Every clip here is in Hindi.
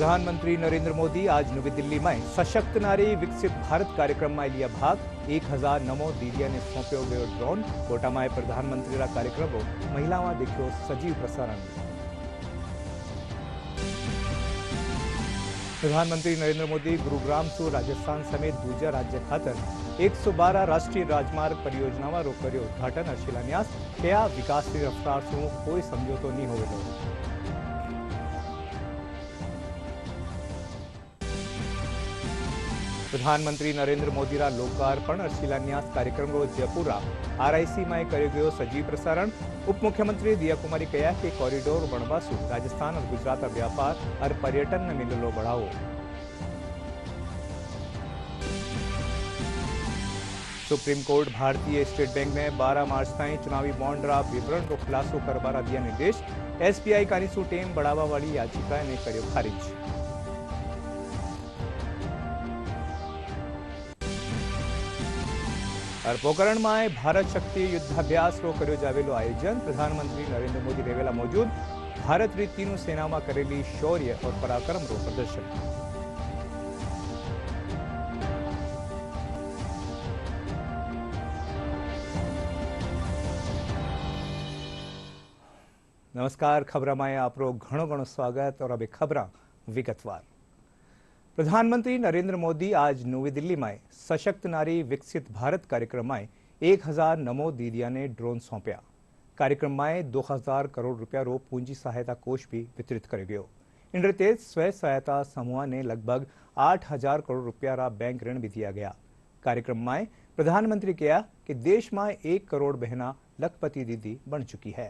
प्रधानमंत्री नरेंद्र मोदी आज नवी दिल्ही में सशक्त नारी विकसित भारत कार्यक्रम में लिया भाग। 1000 नमो दीदिया ने सौंप्यो गयो ड्रोन। कोटा में प्रधानमंत्री कार्यक्रमों महिलाओं देखो सजीव प्रसारण। प्रधानमंत्री नरेंद्र मोदी गुरुग्राम सु राजस्थान समेत दूजा राज्य खातर 112 राष्ट्रीय राजमार्ग परियोजनाओं रो कर्यो उद्घाटन और शिलान्यास। क्या विकास की रफ्तार सु कोई समझौतो नहीं होवेलो। प्रधानमंत्री नरेंद्र मोदी रा लोकार्पण और शिलान्यास कार्यक्रम रो जयपुर RIC में कर्यो गयो सजीव प्रसारण। उप मुख्यमंत्री दिया कुमारी कहा कि कॉरिडोर बनवासु राजस्थान और गुजरात व्यापार और पर्यटन ने मिलेलो बढ़ावो। सुप्रीम कोर्ट भारतीय स्टेट बैंक ने 12 मार्च ताई चुनावी बॉन्ड रा विवरण को खुलासो करवारा दिया निर्देश। SBI कानीसु टेम बढ़ावा वाली याचिका ने कर्यो खारिज। और पोखरण में भारत शक्ति युद्धाभ्यास रो कर्यो जावेलो आयोजन। प्रधानमंत्री नरेंद्र मोदी रहेला मौजूद। भारत री तीनों सेना में करेली शौर्य और पराक्रम रो प्रदर्शन। नमस्कार, खबरा में आपरो घणो घणो स्वागत। और अभी खबरा विगतवार। प्रधानमंत्री नरेंद्र मोदी आज नवी दिल्ली में सशक्त नारी विकसित भारत कार्यक्रम में 1000 नमो दीदिया ने ड्रोन सौंप्या। कार्यक्रम में 2000 करोड़ रुपया रो पूंजी सहायता कोष भी वितरित कर गयो। इन रीते स्वयं सहायता समूह ने लगभग 8000 करोड़ रुपया रा बैंक ऋण भी दिया गया। कार्यक्रम में प्रधानमंत्री कहा कि देश में 1 करोड़ बहना लखपति दीदी बन चुकी है।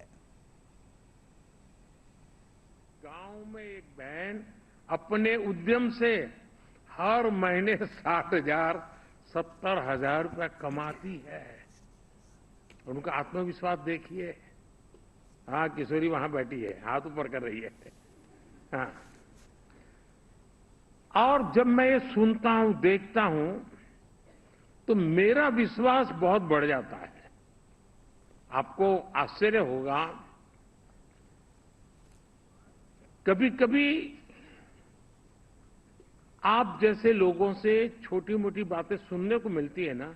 गांव में एक बहन अपने उद्यम से हर महीने 60,000 70,000 रुपया कमाती है। उनका आत्मविश्वास देखिए। हाँ, किशोरी वहां बैठी है, हाथ ऊपर कर रही है। हाँ। और जब मैं ये सुनता हूं, देखता हूं, तो मेरा विश्वास बहुत बढ़ जाता है। आपको आश्चर्य होगा, कभी कभी आप जैसे लोगों से छोटी मोटी बातें सुनने को मिलती है ना,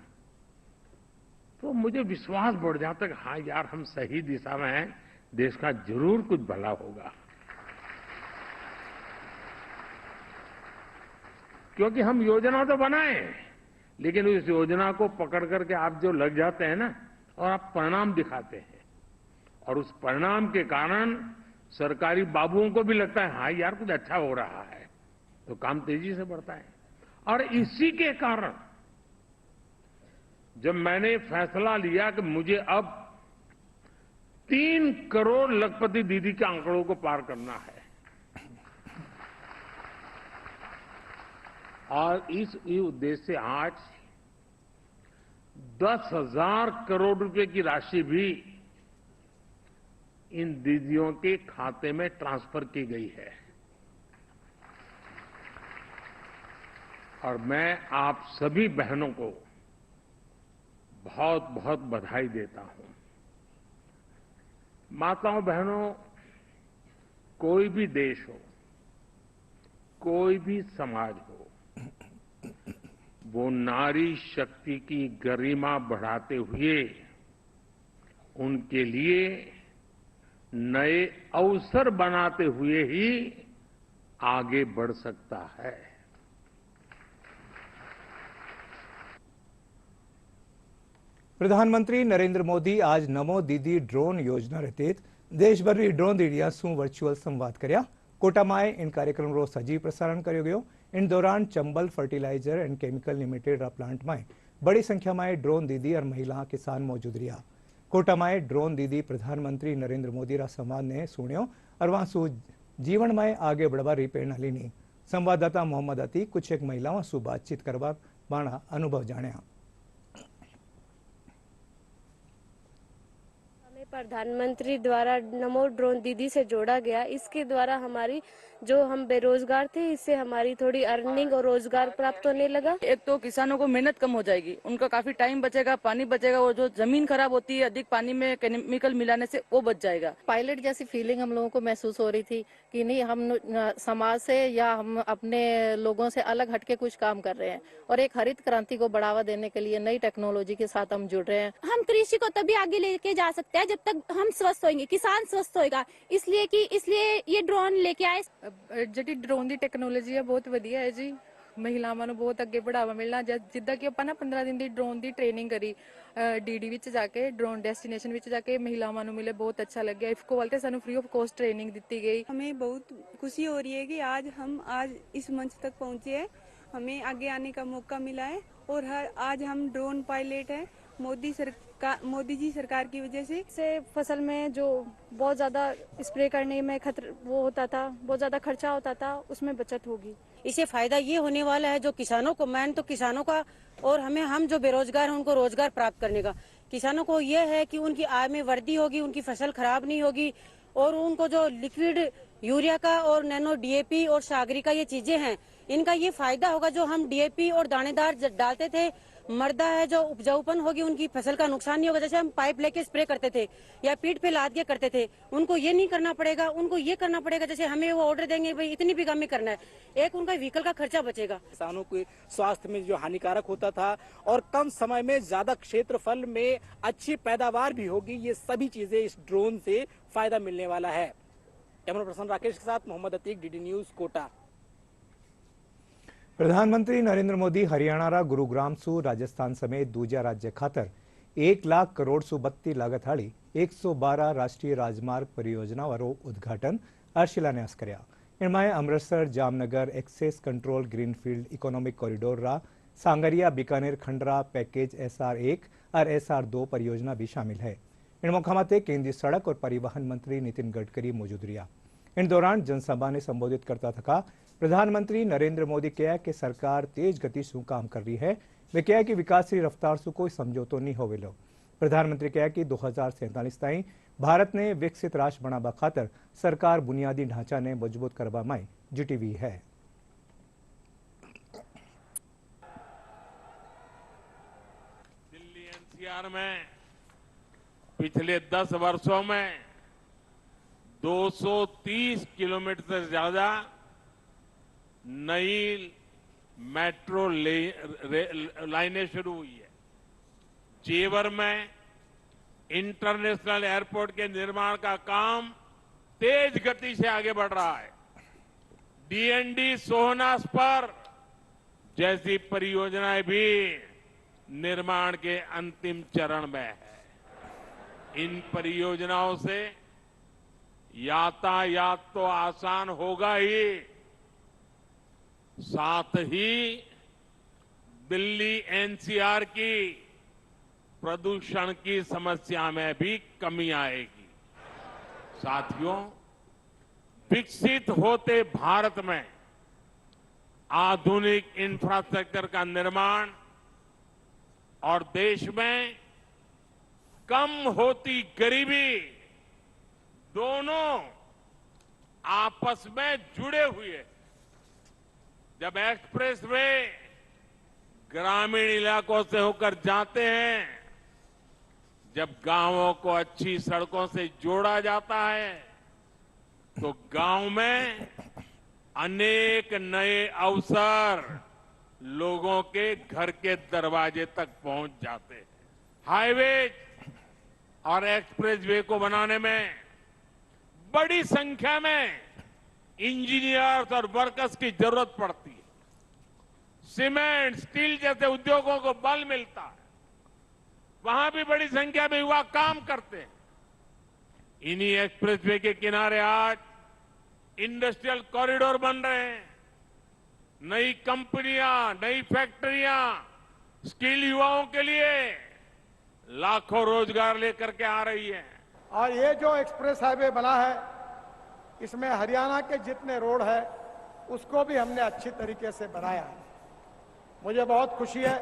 तो मुझे विश्वास बढ़ जाता है कि हाँ यार, हम सही दिशा में हैं, देश का जरूर कुछ भला होगा। क्योंकि हम योजना तो बनाए, लेकिन उस योजना को पकड़ करके आप जो लग जाते हैं ना, और आप परिणाम दिखाते हैं, और उस परिणाम के कारण सरकारी बाबुओं को भी लगता है हाँ यार, कुछ अच्छा हो रहा है, तो काम तेजी से बढ़ता है। और इसी के कारण जब मैंने फैसला लिया कि मुझे अब 3 करोड़ लखपति दीदी के आंकड़ों को पार करना है, और इस उद्देश्य से आज 10,000 करोड़ रुपए की राशि भी इन दीदियों के खाते में ट्रांसफर की गई है। और मैं आप सभी बहनों को बहुत बहुत बधाई देता हूं। माताओं बहनों, कोई भी देश हो, कोई भी समाज हो, वो नारी शक्ति की गरिमा बढ़ाते हुए उनके लिए नए अवसर बनाते हुए ही आगे बढ़ सकता है। प्रधानमंत्री नरेंद्र मोदी आज नमो दीदी ड्रोन योजना तहत देश भर की ड्रोन दीदिया सु वर्चुअल संवाद कर्या। कोटा में इन कार्यक्रम रो सजीव प्रसारण कर्यो गयो। इन दौरान Chambal fertiliser and chemical limited plant में बड़ी संख्या में ड्रोन दीदी और महिला किसान मौजूद रहा। कोटा में ड्रोन दीदी प्रधानमंत्री नरेंद्र मोदी रा संवाद ने सुनियो और वहां सु जीवन में आगे बढ़वा री प्रेरणा लीनी। संवाददाता मोहम्मद अतीक कुछ एक महिलाओं सु बातचीत करवा बाणा अनुभव जाण्या। प्रधानमंत्री द्वारा नमो ड्रोन दीदी से जोड़ा गया, इसके द्वारा हमारी जो हम बेरोजगार थे, इससे हमारी थोड़ी अर्निंग और रोजगार प्राप्त होने लगा। एक तो किसानों को मेहनत कम हो जाएगी, उनका काफी टाइम बचेगा, पानी बचेगा, और जो जमीन खराब होती है अधिक पानी में केमिकल मिलाने से वो बच जाएगा। पायलट जैसी फीलिंग हम लोगों को महसूस हो रही थी कि नहीं, हम समाज से या हम अपने लोगों से अलग हटके कुछ काम कर रहे हैं और एक हरित क्रांति को बढ़ावा देने के लिए नई टेक्नोलॉजी के साथ हम जुड़ रहे हैं। हम कृषि को तभी आगे लेके जा सकते हैं जब तक हम स्वस्थ होंगे, किसान स्वस्थ होएगा, इसलिए ये ड्रोन लेके आए। ਜਿਹੜੀ ਡਰੋਨ ਦੀ ਟੈਕਨੋਲੋਜੀ ਹੈ ਬਹੁਤ ਵਧੀਆ ਹੈ ਜੀ। ਮਹਿਲਾਵਾਂ ਨੂੰ ਬਹੁਤ ਅੱਗੇ ਬੜਾਵਾ ਮਿਲਣਾ, ਜਿੱਦਾਂ ਕਿ ਆਪਾਂ ਨਾ 15 ਦਿਨ ਦੀ ਡਰੋਨ ਦੀ ਟ੍ਰੇਨਿੰਗ ਕਰੀ ਡੀਡੀ ਵਿੱਚ ਜਾ ਕੇ, ਡਰੋਨ ਡੈਸਟੀਨੇਸ਼ਨ ਵਿੱਚ ਜਾ ਕੇ ਮਹਿਲਾਵਾਂ ਨੂੰ ਮਿਲੇ, ਬਹੁਤ अच्छा लग गया। इफको वाले ਸਾਨੂੰ फ्री ऑफ कॉस्ट ट्रेनिंग दी गई। हमें बहुत खुशी हो रही है कि आज इस मंच तक पहुंचे हैं, हमें आगे आने का मौका मिला है और आज हम ड्रोन पायलट हैं मोदी जी सरकार की वजह से फसल में जो बहुत ज्यादा स्प्रे करने में वो होता था, बहुत ज्यादा खर्चा होता था, उसमें बचत होगी। इससे फायदा ये होने वाला है जो किसानों को, मैन तो किसानों का, और हम जो बेरोजगार हैं उनको रोजगार प्राप्त करने का। किसानों को ये है कि उनकी आय में वृद्धि होगी, उनकी फसल खराब नहीं होगी, और उनको जो लिक्विड यूरिया का और नैनो डीएपी और सागरी का ये चीजें हैं, इनका ये फायदा होगा। जो हम डीएपी और दानेदार डालते थे, मर्दा है जो उपजाऊपन होगी, उनकी फसल का नुकसान नहीं होगा। जैसे हम पाइप लेके स्प्रे करते थे या पीठ पे लाद के करते थे, उनको ये नहीं करना पड़ेगा, उनको ये करना पड़ेगा। जैसे हमें वो ऑर्डर देंगे भाई इतनी बीघा में करना है, एक उनका व्हीकल का खर्चा बचेगा। किसानों के स्वास्थ्य में जो हानिकारक होता था और कम समय में ज्यादा क्षेत्रफल में अच्छी पैदावार भी होगी, ये सभी चीजें इस ड्रोन से फायदा मिलने वाला है। कैमरा पर्सन राकेश के साथ मोहम्मद अतीक, डीडी न्यूज, कोटा। प्रधानमंत्री नरेंद्र मोदी हरियाणा गुरुग्राम सु राजस्थान समेत दूजा राज्य खातर 1 लाख करोड़ सु बत्ती लागत वाली 112 राष्ट्रीय राजमार्ग परियोजनाओं उद्घाटन और शिलान्यास कर्या। इनमें Amritsar Jamnagar access control greenfield economic corridor रा सांगरिया बीकानेर खंडरा पैकेज SR1 और SR2 परियोजना भी शामिल है। इन मौका माते केंद्रीय सड़क और परिवहन मंत्री नितिन गडकरी मौजूद रहा। इन दौरान जनसभा ने संबोधित करता थका प्रधानमंत्री नरेंद्र मोदी कहा कि सरकार तेज गति से काम कर रही है। वे कहा कि विकास की रफ्तार से कोई समझौतो नहीं होवेलो। प्रधानमंत्री कहा कि 2047 ताईं भारत ने विकसित राष्ट्र बनावा खातर सरकार बुनियादी ढांचा ने मजबूत करवा में जुटी हुई है। दिल्ली एनसीआर में पिछले 10 वर्षों में 230 किलोमीटर से ज्यादा नई मेट्रो लाइनें शुरू हुई है। जेवर में इंटरनेशनल एयरपोर्ट के निर्माण का काम तेज गति से आगे बढ़ रहा है। डीएनडी सोहनास्पर जैसी परियोजनाएं भी निर्माण के अंतिम चरण में है। इन परियोजनाओं से यातायात तो आसान होगा ही, साथ ही दिल्ली एनसीआर की प्रदूषण की समस्या में भी कमी आएगी। साथियों, विकसित होते भारत में आधुनिक इंफ्रास्ट्रक्चर का निर्माण और देश में कम होती गरीबी दोनों आपस में जुड़े हुए। जब एक्सप्रेसवे ग्रामीण इलाकों से होकर जाते हैं, जब गांवों को अच्छी सड़कों से जोड़ा जाता है, तो गांव में अनेक नए अवसर लोगों के घर के दरवाजे तक पहुंच जाते हैं। हाईवे और एक्सप्रेसवे को बनाने में बड़ी संख्या में इंजीनियर्स और वर्कर्स की जरूरत पड़ती है। सीमेंट, स्टील जैसे उद्योगों को बल मिलता है। वहां भी बड़ी संख्या में युवा काम करते हैं। इन्हीं एक्सप्रेसवे के किनारे आज इंडस्ट्रियल कॉरिडोर बन रहे हैं। नई कंपनियां, नई फैक्ट्रियां स्किल युवाओं के लिए लाखों रोजगार लेकर के आ रही है। और ये जो एक्सप्रेस हाईवे बना है, इसमें हरियाणा के जितने रोड है उसको भी हमने अच्छी तरीके से बनाया है। मुझे बहुत खुशी है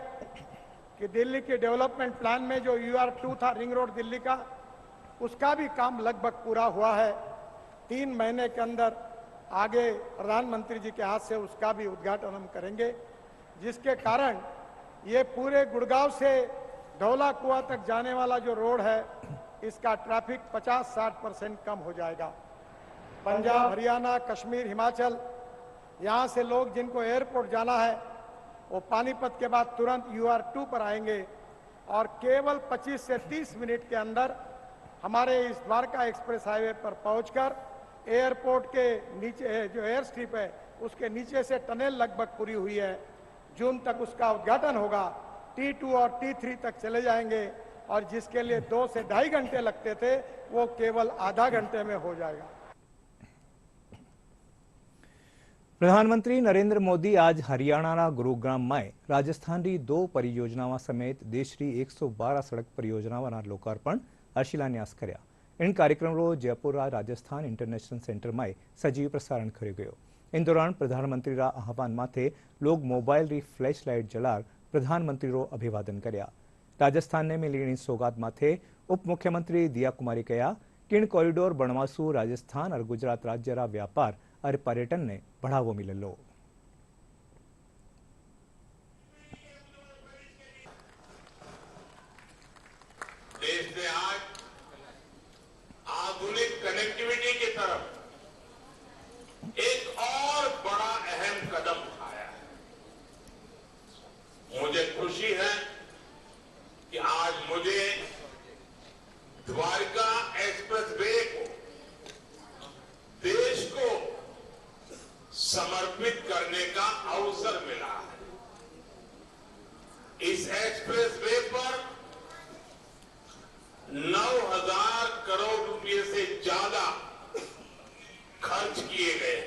कि दिल्ली के डेवलपमेंट प्लान में जो UR2 था, रिंग रोड दिल्ली का, उसका भी काम लगभग पूरा हुआ है। 3 महीने के अंदर आगे प्रधानमंत्री जी के हाथ से उसका भी उद्घाटन हम करेंगे, जिसके कारण ये पूरे गुड़गांव से धौला कुआं तक जाने वाला जो रोड है, इसका ट्रैफिक 50-60% कम हो जाएगा। पंजाब, हरियाणा, कश्मीर, हिमाचल, यहाँ से लोग जिनको एयरपोर्ट जाना है वो पानीपत के बाद तुरंत UR2 पर आएंगे और केवल 25 से 30 मिनट के अंदर हमारे इस द्वारका एक्सप्रेस हाईवे पर पहुंचकर एयरपोर्ट के नीचे जो एयर स्ट्रिप है उसके नीचे से टनल लगभग पूरी हुई है। जून तक उसका उद्घाटन होगा। T2 और T3 तक चले जाएंगे और जिसके लिए 2 से 2.5 घंटे लगते थे वो केवल आधा घंटे में हो जाएगा। પ્રધાનમંત્રી નરેન્દ્ર મોદી આજ હરિયાણાના ગુરુગ્રામમાં રાજસ્થાનની 2 પરિયોજનાઓ સમેત દેશની 112 સડક પરિયોજનાઓના લોકાર્પણ और शिलान्यास કર્યા। इन कार्यक्रमों जयपुर राजस्थान इंटरनेशनल सेंटर में सजीव प्रसारण કર્યો गयो। इन दौरान प्रधानमंत्री आह्वान माथे लोग मोबाइल री फ्लैश लाइट जलार प्रधानमंत्री अभिवादन कर्या। राजस्थान ने मिली सौगात माथे उप मुख्यमंत्री दिया कुमारी कहा कि इन कॉरिडोर बनवासु राजस्थान और गुजरात राज्य रा व्यापार और पर्यटन ने बढ़ावो मिलेलो। देश ने आज आधुनिक कनेक्टिविटी की तरफ एक और बड़ा अहम कदम उठाया है। मुझे खुशी है कि आज मुझे द्वारका एक्सप्रेसवे को देश को समर्पित करने का अवसर मिला है। इस एक्सप्रेसवे पर 9,000 करोड़ रुपए से ज्यादा खर्च किए गए।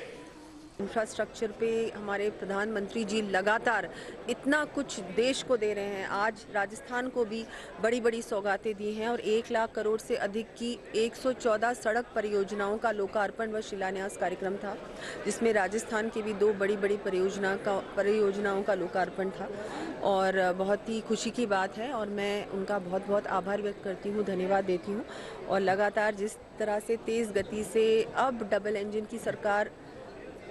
इंफ्रास्ट्रक्चर पे हमारे प्रधानमंत्री जी लगातार इतना कुछ देश को दे रहे हैं। आज राजस्थान को भी बड़ी बड़ी सौगातें दी हैं और 1 लाख करोड़ से अधिक की 114 सड़क परियोजनाओं का लोकार्पण व शिलान्यास कार्यक्रम था, जिसमें राजस्थान की भी 2 बड़ी बड़ी परियोजनाओं का लोकार्पण था और बहुत ही खुशी की बात है और मैं उनका बहुत बहुत आभार व्यक्त करती हूँ, धन्यवाद देती हूँ। और लगातार जिस तरह से तेज़ गति से अब डबल इंजन की सरकार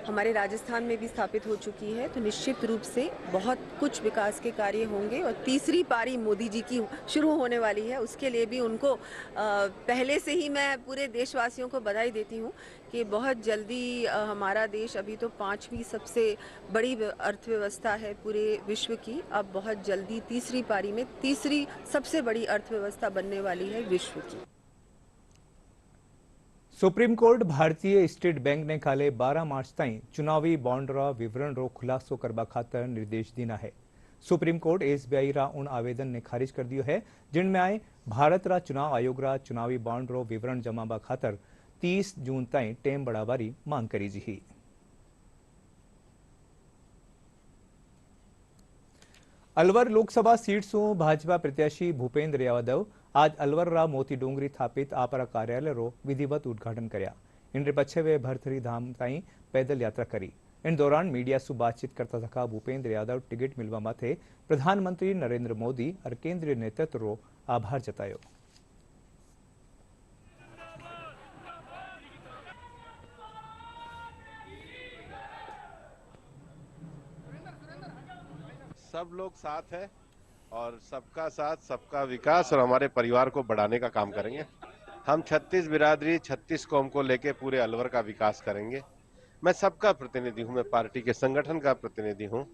हमारे राजस्थान में भी स्थापित हो चुकी है, तो निश्चित रूप से बहुत कुछ विकास के कार्य होंगे और तीसरी पारी मोदी जी की शुरू होने वाली है। उसके लिए भी उनको पहले से ही मैं पूरे देशवासियों को बधाई देती हूँ कि बहुत जल्दी हमारा देश अभी तो 5वीं सबसे बड़ी अर्थव्यवस्था है पूरे विश्व की, अब बहुत जल्दी तीसरी पारी में तीसरी सबसे बड़ी अर्थव्यवस्था बनने वाली है विश्व की। सुप्रीम कोर्ट भारतीय स्टेट बैंक ने काले 12 मार्च ताई चुनावी बॉन्ड रा विवरण रो खुलासो करबा खातर निर्देश दीना है। सुप्रीम कोर्ट SBI रा उन आवेदन ने खारिज कर दियो है जिनमें आए भारत रा चुनाव आयोग रा चुनावी बॉन्ड रो विवरण जमाबा खातर 30 जून ताई टेम बढ़ावारी मांग करी जी। अलवर लोकसभा सीट सु भाजपा प्रत्याशी भूपेन्द्र यादव आज अलवर रा मोती डोंगरी स्थापित आपरा कार्यालय रो विधिवत उद्घाटन कर्या। इन पछे वे भरथरी धाम ताई पैदल यात्रा करी। इन दौरान मीडिया सु बातचीत करता थका भूपेन्द्र यादव टिकट मिलवा माथे प्रधानमंत्री नरेंद्र मोदी और केंद्रीय नेतृत्व रो आभार जतायो। सब लोग साथ है और सबका साथ सबका विकास और हमारे परिवार को बढ़ाने का काम करेंगे। हम 36 बिरादरी 36 कौम को लेके पूरे अलवर का विकास करेंगे। मैं सबका प्रतिनिधि हूं, मैं पार्टी के संगठन का प्रतिनिधि हूं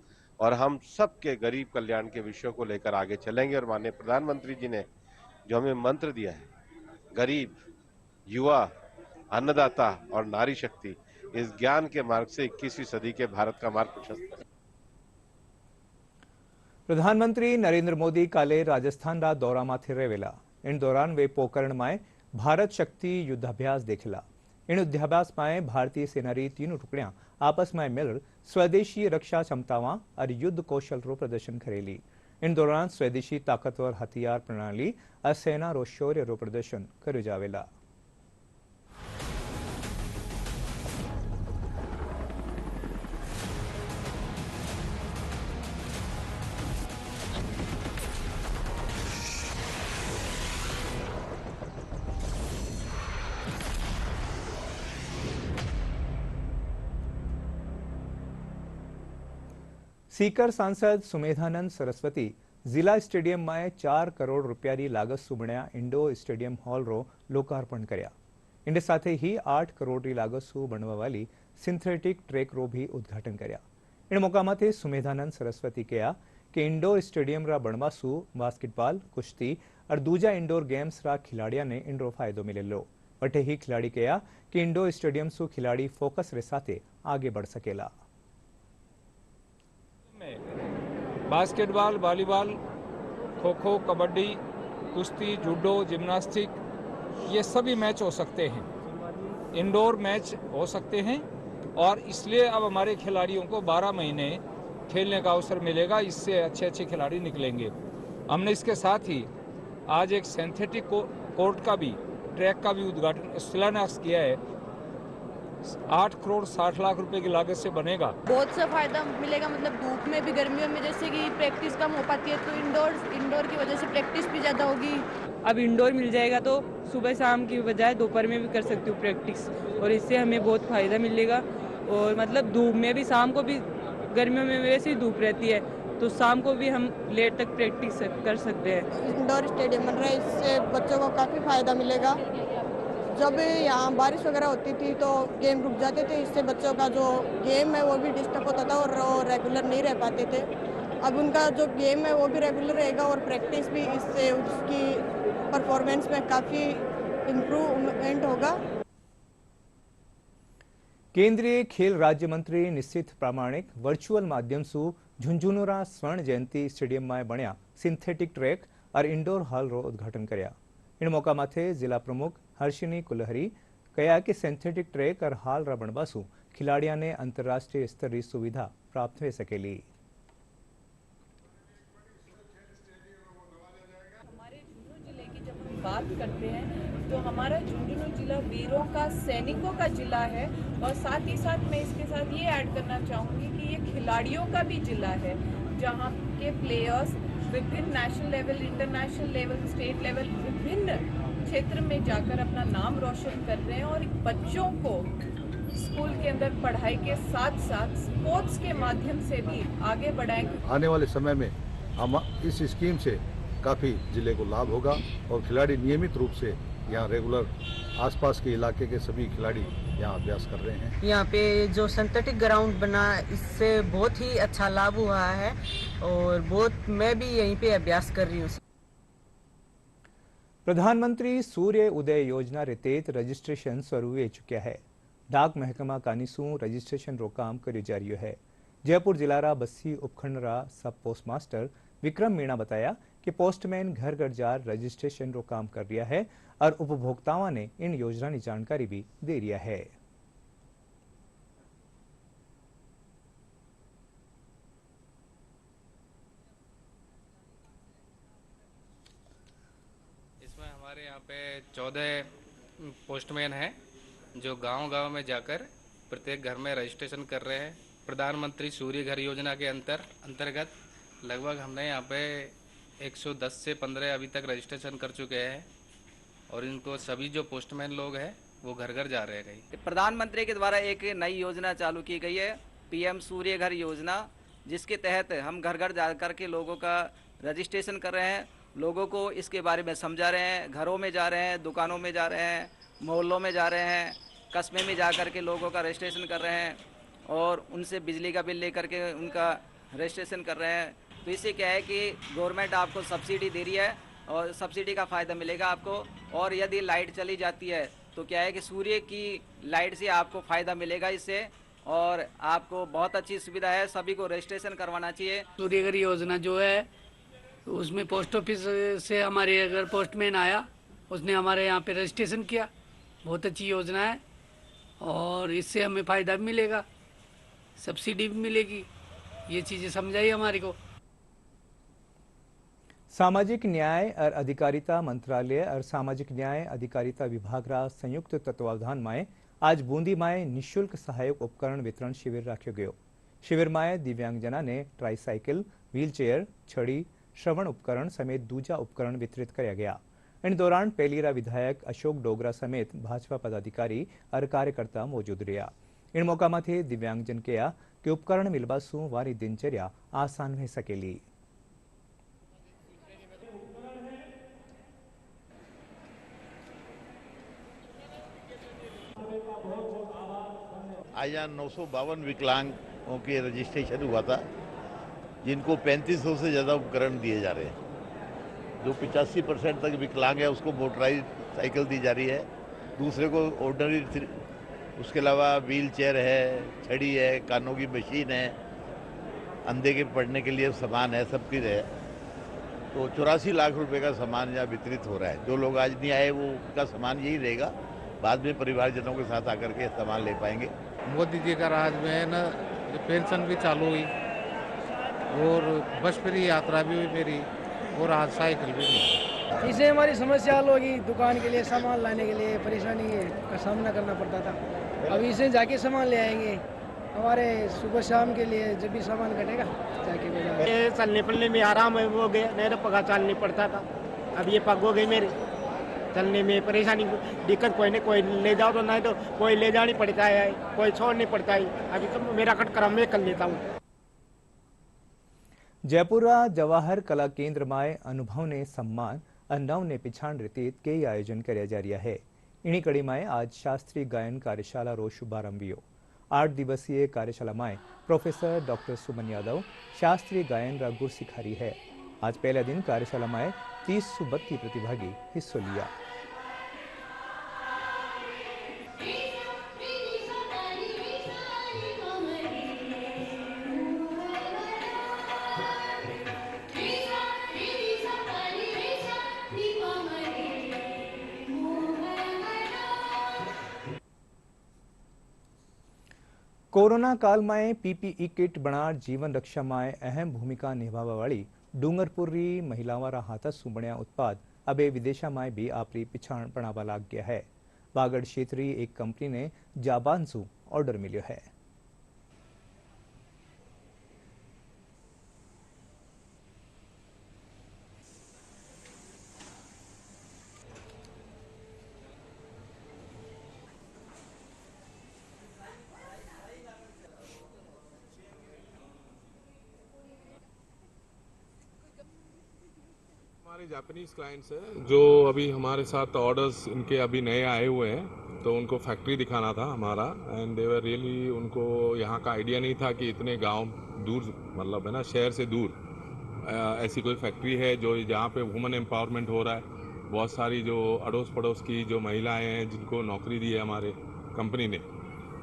और हम सबके गरीब कल्याण के विषयों को लेकर आगे चलेंगे। और माननीय प्रधानमंत्री जी ने जो हमें मंत्र दिया है, गरीब, युवा, अन्नदाता और नारी शक्ति, इस ज्ञान के मार्ग से 21वीं सदी के भारत का मार्ग प्रशस्त है। प्रधानमंत्री नरेंद्र मोदी काले राजस्थान रा दौरा माथे रहेला। इन दौरान वे पोकरण में भारत शक्ति युद्धाभ्यास देखला। इन युद्धाभ्यास में भारतीय सेना री 3 टुकड़ियां आपस में मिल स्वदेशी रक्षा क्षमतावां और युद्ध कौशल रो प्रदर्शन करेली। इन दौरान स्वदेशी ताकतवर हथियार प्रणाली और सेना रो शौर्य रो प्रदर्शन कर्यो जावेला। सीकर सांसद सुमेधानंद सरस्वती जिला स्टेडियम में 4 करोड़ रूपिया लागत सुबण्या इंडोर स्टेडियम हॉल रो लोकार्पण कर्या। इंडे साथे ही 8 करोड़ री लागत सु बनवा वाली सिंथेटिक ट्रेक रो भी उद्घाटन कर्या। इन मौका माथे सुमेधानंद सरस्वती कहा कि इंडोर स्टेडियम रा बनवासु बास्केटबॉल, कुश्ती और दूजा इंडोर गेम्स रा खिलाड़िया ने इंडोर फायदो मिलेलो। वटे ही खिलाड़ी कहा कि इंडोर स्टेडियम सु खिलाड़ी फोकस रे साथे आगे बढ़ सकेला। बास्केटबॉल, वॉलीबॉल, खो खो, कबड्डी, कुश्ती, जूडो, जिम्नास्टिक ये सभी मैच हो सकते हैं, इंडोर मैच हो सकते हैं और इसलिए अब हमारे खिलाड़ियों को 12 महीने खेलने का अवसर मिलेगा। इससे अच्छे अच्छे खिलाड़ी निकलेंगे। हमने इसके साथ ही आज एक सिंथेटिक कोर्ट का भी, ट्रैक का भी उद्घाटन शिलान्यास किया है। 8 करोड़ 60 लाख रुपए की लागत से बनेगा। बहुत सा फायदा मिलेगा, मतलब धूप में भी, गर्मियों में जैसे कि प्रैक्टिस कम हो पाती है तो इंडोर की वजह से प्रैक्टिस भी ज़्यादा होगी। अब इंडोर मिल जाएगा तो सुबह शाम की बजाय दोपहर में भी कर सकती हूँ प्रैक्टिस, और इससे हमें बहुत फ़ायदा मिलेगा। और मतलब धूप में भी, शाम को भी, गर्मियों में वैसे ही धूप रहती है तो शाम को भी हम लेट तक प्रैक्टिस कर सकते हैं। इंडोर स्टेडियम बन रहा है, इससे बच्चों को काफ़ी फ़ायदा मिलेगा। जब यहाँ बारिश वगैरह होती थी तो गेम रुक जाते थे, इससे बच्चों का जो गेम है वो भी डिस्टर्ब होता था और वो रेगुलर नहीं रह पाते थे। अब उनका जो गेम है वो भी रेगुलर रहेगा और प्रैक्टिस भी, इससे उसकी परफॉर्मेंस में काफ़ी इम्प्रूवमेंट होगा। केंद्रीय खेल राज्य मंत्री निश्चित प्रामाणिक वर्चुअल माध्यम से झुंझुनूरा स्वर्ण जयंती स्टेडियम में बन्या सिंथेटिक ट्रेक और इंडोर हॉल रो उद्घाटन कर्या। इन मौका माथे जिला प्रमुख हर्षिनी कुलहरी कहा कि सिंथेटिक ट्रेक और हॉल रा बनवासु खिलाड़िया ने अंतरराष्ट्रीय स्तर की सुविधा प्राप्त हो सकेली। हमारे झुंझुनू जिले की जब हम बात करते हैं तो हमारा झुंझुनू जिला वीरों का, सैनिकों का जिला है। और साथ ही साथ मैं इसके साथ ये ऐड करना चाहूँगी कि ये खिलाड़ियों का भी जिला है, जहाँ के प्लेयर्स विभिन्न national level, international level, state level, विभिन्न क्षेत्र में जाकर अपना नाम रोशन कर रहे हैं। और बच्चों को स्कूल के अंदर पढ़ाई के साथ साथ स्पोर्ट्स के माध्यम से भी आगे बढ़ाएंगे। आने वाले समय में हम इस स्कीम से काफ़ी जिले को लाभ होगा और खिलाड़ी नियमित रूप से यहाँ रेगुलर आसपास के इलाके के सभी खिलाड़ी यहाँ अभ्यास कर रहे हैं। यहाँ पे जो सिंथेटिक ग्राउंड बना, इससे बहुत ही अच्छा लाभ हुआ है और मैं भी यहीं पे अभ्यास कर रही हूँ। प्रधानमंत्री सूर्य उदय योजना रे तहत रजिस्ट्रेशन शुरू हो चुक्या है। डाक महकमा कानीसू रजिस्ट्रेशन रो काम करियो जा रही है। जयपुर जिला रा बस्सी उपखंड रा सब पोस्ट मास्टर विक्रम मीणा बताया कि पोस्टमैन घर घर जार रजिस्ट्रेशन रो काम कर रहा है और उपभोक्ताओं ने इन योजना की जानकारी भी दे रहा है। इसमें हमारे यहाँ पे 14 पोस्टमैन हैं जो गांव-गांव में जाकर प्रत्येक घर में रजिस्ट्रेशन कर रहे हैं। प्रधानमंत्री सूर्य घर योजना के अंतर्गत लगभग हमने यहाँ पे 110 से 15 अभी तक रजिस्ट्रेशन कर चुके हैं और इनको सभी जो पोस्टमैन लोग हैं वो घर घर जा रहे हैं। प्रधानमंत्री के द्वारा एक नई योजना चालू की गई है, पीएम सूर्य घर योजना, जिसके तहत हम घर घर जा कर के लोगों का रजिस्ट्रेशन कर रहे हैं, लोगों को इसके बारे में समझा रहे हैं, घरों में जा रहे हैं, दुकानों में जा रहे हैं, मोहल्लों में जा रहे हैं, कस्बे में जा कर के लोगों का रजिस्ट्रेशन कर रहे हैं और उनसे बिजली का बिल लेकर के उनका रजिस्ट्रेशन कर रहे हैं। तो इससे क्या है कि गवर्नमेंट आपको सब्सिडी दे रही है और सब्सिडी का फ़ायदा मिलेगा आपको। और यदि लाइट चली जाती है तो क्या है कि सूर्य की लाइट से आपको फ़ायदा मिलेगा इससे, और आपको बहुत अच्छी सुविधा है। सभी को रजिस्ट्रेशन करवाना चाहिए। सूर्य घर योजना जो है उसमें पोस्ट ऑफिस से हमारे अगर पोस्टमैन आया, उसने हमारे यहाँ पे रजिस्ट्रेशन किया, बहुत अच्छी योजना है और इससे हमें फ़ायदा भी मिलेगा, सब्सिडी भी मिलेगी। ये चीज़ें समझाई हमारे को। सामाजिक न्याय और अधिकारिता मंत्रालय और सामाजिक न्याय अधिकारिता विभाग रा संयुक्त तत्वावधान में आज बूंदी में निःशुल्क सहायक उपकरण वितरण शिविर राख्यो गयो। शिविर में दिव्यांगजना ने ट्राईसाइकिल, व्हीलचेयर, छड़ी, श्रवण उपकरण समेत दूजा उपकरण वितरित किया गया। इन दौरान पेलीरा विधायक अशोक डोगरा समेत भाजपा पदाधिकारी और कार्यकर्ता मौजूद रहा। इन मौका में दिव्यांगजन कहा કે ઉપકરણ મિલબાસું વારી દિનચર્યા આસાન થઈ સકેલી। आज यहाँ 952 विकलांगों के रजिस्ट्रेशन हुआ था, जिनको 3500 से ज़्यादा उपकरण दिए जा रहे हैं। जो 85% तक विकलांग है उसको मोटराइज साइकिल दी जा रही है, दूसरे को ऑर्डनरी, उसके अलावा व्हील चेयर है, छड़ी है, कानों की मशीन है, अंधे के पढ़ने के लिए सामान है, सब कुछ है। तो 84 लाख रुपए का सामान यहाँ वितरित हो रहा है। जो लोग आज नहीं आए वो उनका सामान यही रहेगा, बाद में परिवारजनों के साथ आकर के सामान ले पाएंगे। मोदी जी का राज में है ना, पेंशन भी चालू हुई और बस फ्री यात्रा भी हुई मेरी, और आज साइकिल भी मिली। इससे हमारी समस्या हल होगी। दुकान के लिए सामान लाने के लिए परेशानी का सामना करना पड़ता था, अब इसे जाके सामान ले आएंगे। हमारे सुबह शाम के लिए जब भी सामान घटेगा जाके बाजार। चलने फिरने में आराम हो गया, नहीं तो पगा चलने पड़ता था, अब ये पग हो गई मेरे। चलने में परेशानी दिक्कत कोई नहीं, कोई ले जाओ तो नहीं तो कोई ले जानी पड़ता है, कोई छोड़नी पड़ता है। अभी तो मेरा कटकरम में कर लेता हूँ। जयपुरा जवाहर कला केन्द्र में अनुभव ने सम्मान अनव ने पिछाण रीति कई आयोजन कर्या जा रहा है। इनी कड़ी में आज शास्त्रीय गायन कार्यशाला रो शुभारंभ हुयो। 8 दिवसीय कार्यशाला में प्रोफेसर डॉक्टर सुमन यादव शास्त्रीय गायन रा गुर सिखारी है। आज पहले दिन कार्यशाला में 30-32 प्रतिभागी हिस्सा लिया। कोरोना काल में पीपीई किट बनार जीवन रक्षा में अहम भूमिका निभावा वाली डूंगरपुर री महिलावारा हाथसू बण्या उत्पाद अबे विदेशा में भी आपरी पिछाण बनावा लाग गया है। वागड़ क्षेत्रीय एक कंपनी ने जापान सू ऑर्डर मिल्यो है। हमारे जापानीज क्लाइंट्स हैं जो अभी हमारे साथ ऑर्डर्स इनके अभी नए आए हुए हैं, तो उनको फैक्ट्री दिखाना था हमारा, एंड दे वर रियली, उनको यहाँ का आइडिया नहीं था कि इतने गांव दूर, मतलब है ना, शहर से दूर ऐसी कोई फैक्ट्री है जो जहाँ पे वुमेन एम्पावरमेंट हो रहा है। बहुत सारी जो अड़ोस पड़ोस की जो महिलाएं हैं जिनको नौकरी दी है हमारे कंपनी ने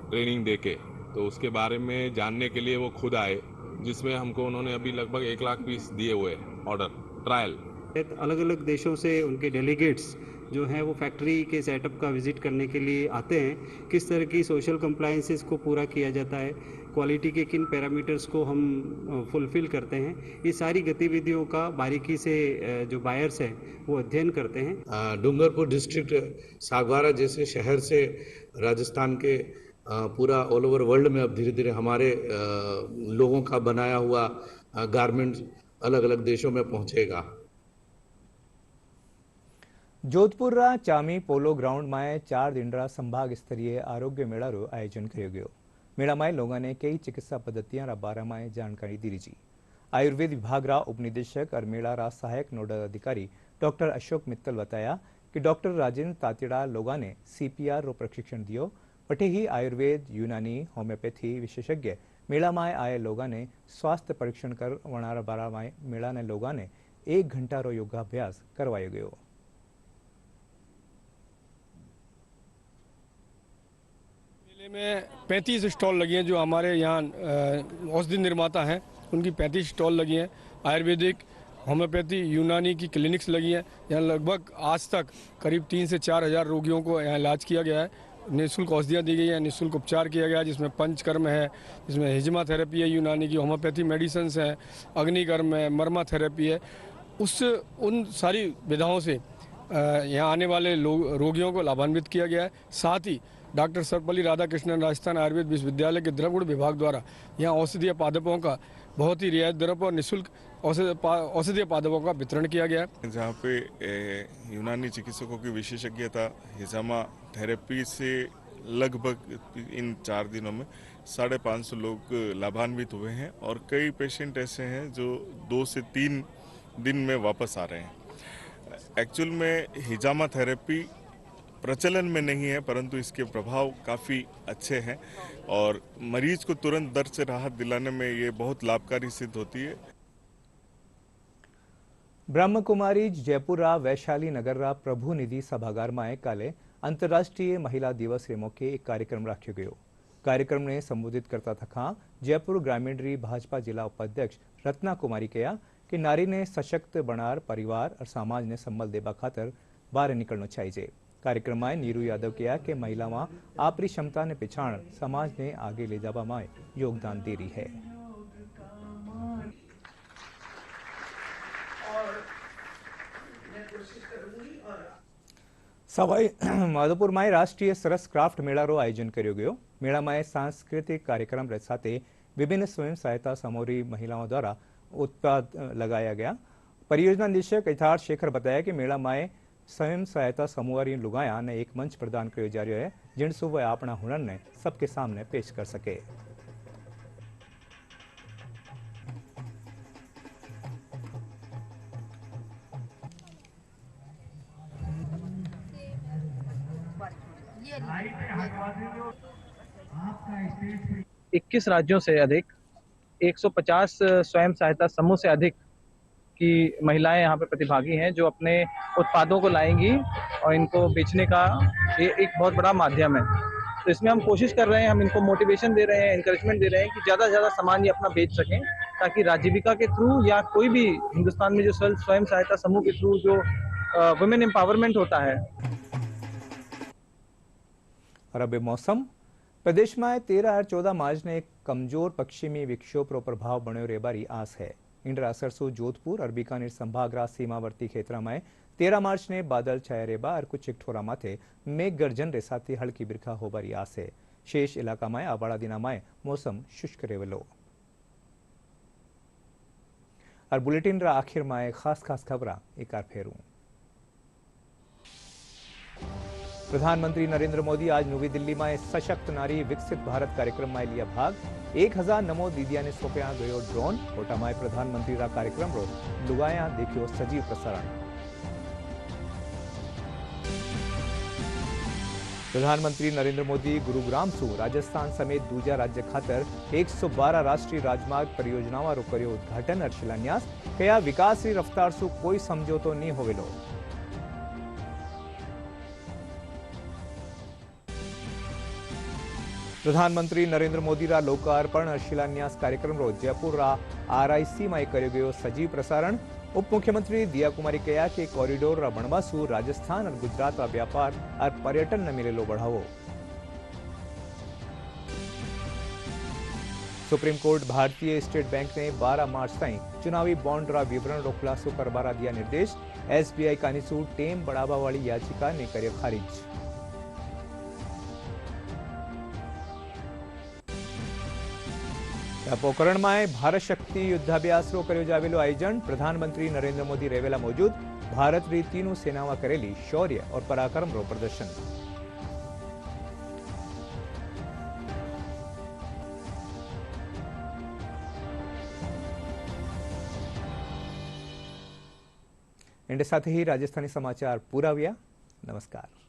ट्रेनिंग दे के, तो उसके बारे में जानने के लिए वो खुद आए, जिसमें हमको उन्होंने अभी लगभग 1 लाख पीस दिए हुए ऑर्डर ट्रायल। अलग अलग देशों से उनके डेलीगेट्स जो हैं वो फैक्ट्री के सेटअप का विजिट करने के लिए आते हैं। किस तरह की सोशल कंप्लायंसेस को पूरा किया जाता है, क्वालिटी के किन पैरामीटर्स को हम फुलफिल करते हैं, ये सारी गतिविधियों का बारीकी से जो बायर्स हैं वो अध्ययन करते हैं। डूंगरपुर डिस्ट्रिक्ट सागवारा जैसे शहर से राजस्थान के पूरा ऑल ओवर वर्ल्ड में अब धीरे धीरे हमारे लोगों का बनाया हुआ गारमेंट्स अलग अलग देशों में पहुंचेगा। जोधपुर रा चामी पोलो ग्राउंड में 4 दिन रा संभाग स्तरीय आरोग्य मेला रो आयोजन किया गयो। मेला में लोगों ने कई चिकित्सा पद्धतियां रा बारे में जानकारी दी जी। आयुर्वेद विभाग रा उपनिदेशक और मेला रा सहायक नोडल अधिकारी डॉक्टर अशोक मित्तल बताया कि डॉक्टर राजेंद्र तातिड़ा लोगों ने CPR रो प्रशिक्षण दियो। पटे ही आयुर्वेद, यूनानी, होम्योपैथी विशेषज्ञ मेला में आए लोगों ने स्वास्थ्य परीक्षण करवाना बारा में मेला ने लोगों ने 1 घंटा रो योगाभ्यास करवायो गयो। में 35 स्टॉल लगी हैं। जो हमारे यहाँ औषधि निर्माता हैं उनकी 35 स्टॉल लगी हैं। आयुर्वेदिक, होम्योपैथी, यूनानी की क्लिनिक्स लगी हैं। यहाँ लगभग आज तक करीब 3 से 4 हज़ार रोगियों को यहाँ इलाज किया गया है। निःशुल्क औषधियाँ दी गई हैं, निःशुल्क उपचार किया गया है, जिसमें पंचकर्म है, जिसमें हिजमा थेरेपी है, यूनानी की, होम्योपैथी मेडिसिन है, अग्निकर्म है, मर्मा थेरेपी है। उन सारी विधाओं से यहाँ आने वाले रोगियों को लाभान्वित किया गया है। साथ ही डॉक्टर सर्वपल्ली राधाकृष्णन राजस्थान आयुर्वेद विश्वविद्यालय के द्रवगुण विभाग द्वारा यहाँ औषधीय पादपों का बहुत ही रियायत दरों पर निःशुल्क औषधीय पादपों का वितरण किया गया है। जहाँ पे यूनानी चिकित्सकों की विशेषज्ञता हिजामा थेरेपी से लगभग इन 4 दिनों में 550 लोग लाभान्वित हुए हैं और कई पेशेंट ऐसे हैं जो 2 से 3 दिन में वापस आ रहे हैं। एक्चुअल में हिजामा थेरेपी प्रचलन में नहीं है, परंतु इसके प्रभाव काफ़ी अच्छे हैं और मरीज को तुरंत दर्द से राहत दिलाने में ये बहुत लाभकारी सिद्ध होती है। ब्रह्मकुमारी जयपुरा वैशाली नगररा प्रभुनिधि सभागारमां काले आंतरराष्ट्रीय महिला दिवस रे मौके एक कार्यक्रम राख्यो गयो। कार्यक्रम ने संबोधित करता था जयपुर ग्रामीण री भाजपा जिला उपाध्यक्ष रत्ना कुमारी कहा कि नारी ने सशक्त बनार परिवार और समाज ने संबल देवा खातर बाहर निकलना चाहिए। कार्यक्रम में नीरू यादव कहा कि महिला में आपरी क्षमता ने पहचान समाज ने आगे ले जावा में योगदान दे रही है। सवाई माधोपुर में राष्ट्रीय सरस क्राफ्ट मेला रो आयोजन कर्यो गयो। मेला में सांस्कृतिक कार्यक्रम साथ विभिन्न स्वयं सहायता समूह महिलाओं द्वारा उत्पाद लगाया गया। परियोजना निदेशक यथार्थ शेखर बताया कि मेला में स्वयं सहायता समूह लुगाया ने एक मंच प्रदान किया जा रहा है जिन सु वह अपना हुनर ने सबके सामने पेश कर सके। इक्कीस राज्यों से अधिक 150 स्वयं सहायता समूह से अधिक की महिलाएं यहाँ पे प्रतिभागी हैं जो अपने उत्पादों को लाएंगी और इनको बेचने का ये एक बहुत बड़ा माध्यम है। तो इसमें हम कोशिश कर रहे हैं, हम इनको मोटिवेशन दे रहे हैं, एनकरेजमेंट दे रहे हैं कि ज़्यादा से ज़्यादा सामान ये अपना बेच सकें ताकि राजीविका के थ्रू या कोई भी हिंदुस्तान में जो स्वयं सहायता समूह के थ्रू जो वुमेन एम्पावरमेंट होता है। और अब मौसम प्रदेश में 13 और 14 मार्च ने एक कमजोर पश्चिमी विक्षोभ रो प्रभाव बनो रेबारी आस है। इंडर असर सु जोधपुर और बीकानेर संभाग सीमावर्ती क्षेत्र में 13 मार्च ने बादल छाया रेबा और कुछ ठोरा माथे मेघ गर्जन रे साथ हल्की बिरखा होबारी आस है। शेष इलाका में आवाड़ा दिना में मौसम शुष्क रेवेलो। और बुलेटिन रा आखिर में खास खबरा एक बार फेरू। प्रधानमंत्री नरेंद्र मोदी आज नवी दिल्ली में सशक्त नारी विकसित भारत कार्यक्रम में लिया भाग। 1000 नमो दीदिया ने सौंपया गयो ड्रोन। कोटा में प्रधानमंत्री रा कार्यक्रम रो लुगाया देखियो सजीव प्रसारण। प्रधानमंत्री नरेंद्र मोदी गुरुग्राम सु राजस्थान समेत दूजा राज्य खातर 112 राष्ट्रीय राजमार्ग परियोजनाओं रो कर्यो उद्घाटन और शिलान्यास। कया विकास की रफ्तार सु कोई समझौतो नहीं होवेलो। प्रधानमंत्री नरेंद्र मोदी रा लोकार्पण और शिलान्यास कार्यक्रम रो जयपुर रा RIC में कर्यो गयो सजीव प्रसारण। उप मुख्यमंत्री दिया कुमारी कहा कि कॉरिडोर रा बनवा सु राजस्थान और गुजरात रा व्यापार और पर्यटन ने मिलेलो बढ़ावो। सुप्रीम कोर्ट भारतीय स्टेट बैंक ने 12 मार्च ताई चुनावी बॉन्ड रा विवरण रो खुलासो करवारा दिया निर्देश। SBI कानीसू टेम बढ़ावा वाली याचिका ने करे खारिज। पोखरण में भारत शक्ति युद्धाभ्यास रो कर्यो जावेलो आयोजन। प्रधानमंत्री नरेंद्र मोदी रेवेला मौजूद। भारत री तीनों सेनाओं करेली शौर्य और पराक्रम रो प्रदर्शन। इनके साथ ही राजस्थानी समाचार पूरा हुआ। नमस्कार।